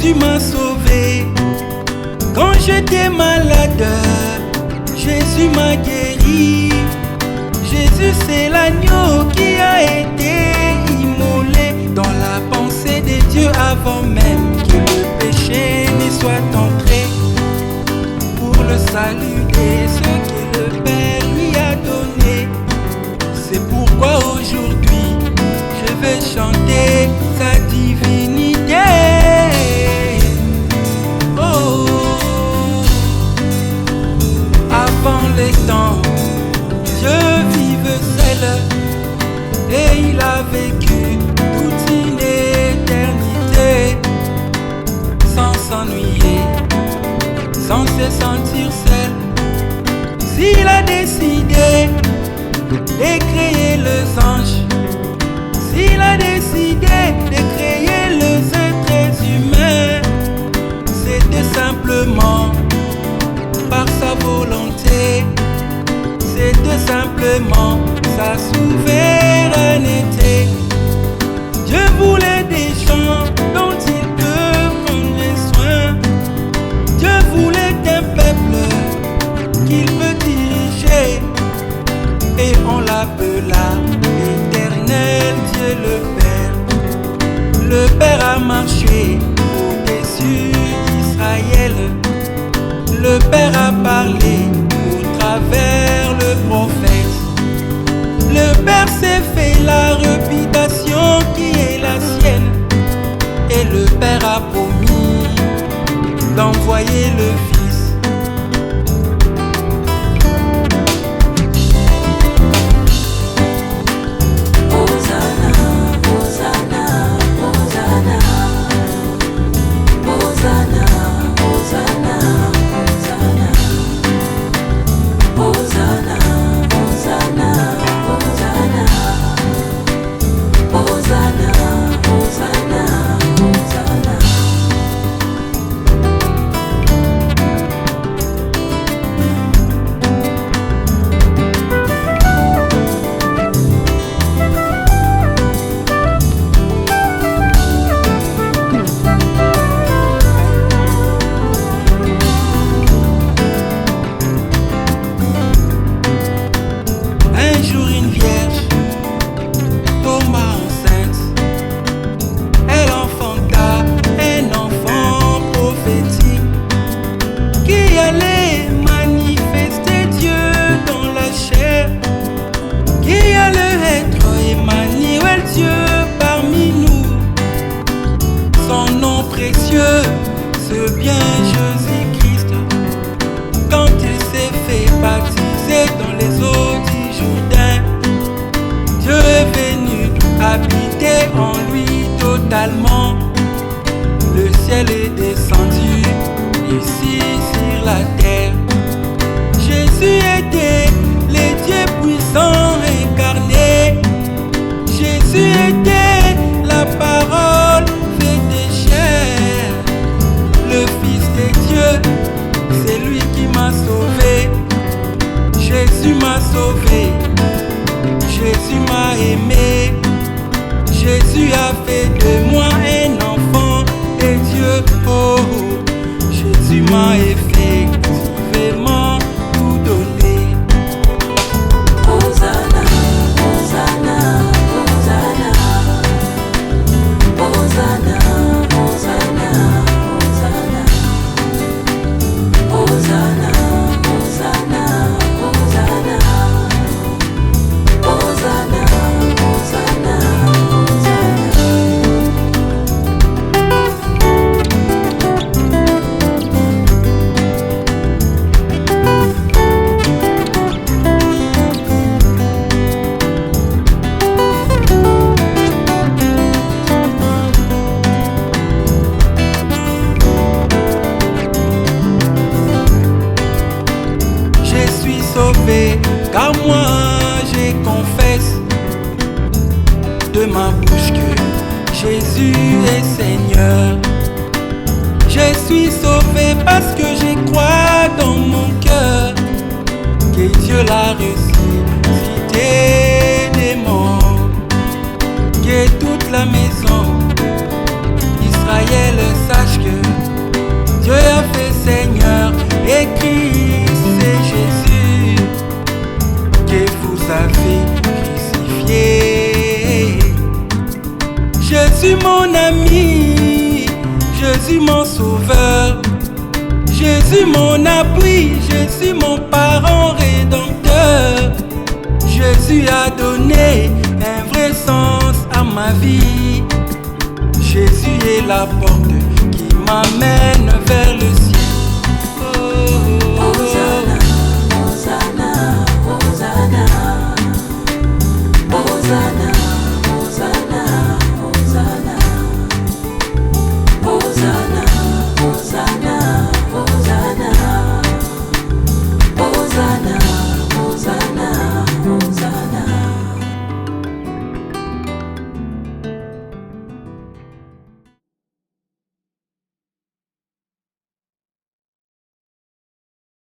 Jésus m'a sauvé. Quand j'étais malade, Jésus m'a guéri. Jésus c'est l'agneau qui a été immolé dans la pensée des dieux avant même que le péché n'y soit entré, pour le salut de ceux que le Père lui a donné. C'est pourquoi aujourd'hui je vais chanter sa divinité. Oh, avant les temps, Dieu vivait seul et il a vécu toute une éternité sans s'ennuyer, sans se sentir seul. S'il a décidé de créer les anges, s'il a décidé de créer les êtres humains, c'était simplement par sa volonté, c'était simplement sa souveraineté. Dieu voulait des gens dont il peut prendre soin. Dieu voulait un peuple qu'il peut diriger, et on l'appela l'Éternel Dieu le Père. Le Père a marché au-dessus d'Israël. Le Père a parlé au travers le prophète. Le Père s'est fait la réputation qui est la sienne, et le Père a promis d'envoyer le Fils. Ce bien Jésus-Christ, quand il s'est fait baptiser dans les eaux du Jourdain, Dieu est venu habiter en lui totalement. Le ciel est descendu ici sur la terre. Jésus était le Dieu puissant incarné. Jésus était la parole faite chair. Le Fils de Dieu, c'est lui qui m'a sauvé. Jésus m'a sauvé. Jésus m'a aimé. Jésus a fait de moi un enfant de Dieu. Oh, Jésus m'a effectivement tout donné. Hosanna, Hosanna, Hosanna, Hosanna, Hosanna. Hosanna, Hosanna, Hosanna, Hosanna, Hosanna, car moi je confesse de ma bouche que Jésus est Seigneur. Je suis sauvé parce que je crois dans mon cœur que Dieu l'a ressuscité des morts, que toute la maison Israël sache que Jésus mon ami, Jésus mon sauveur, Jésus mon abri, Jésus mon parent rédempteur. Jésus a donné un vrai sens à ma vie. Jésus est la porte qui m'amène vers le ciel.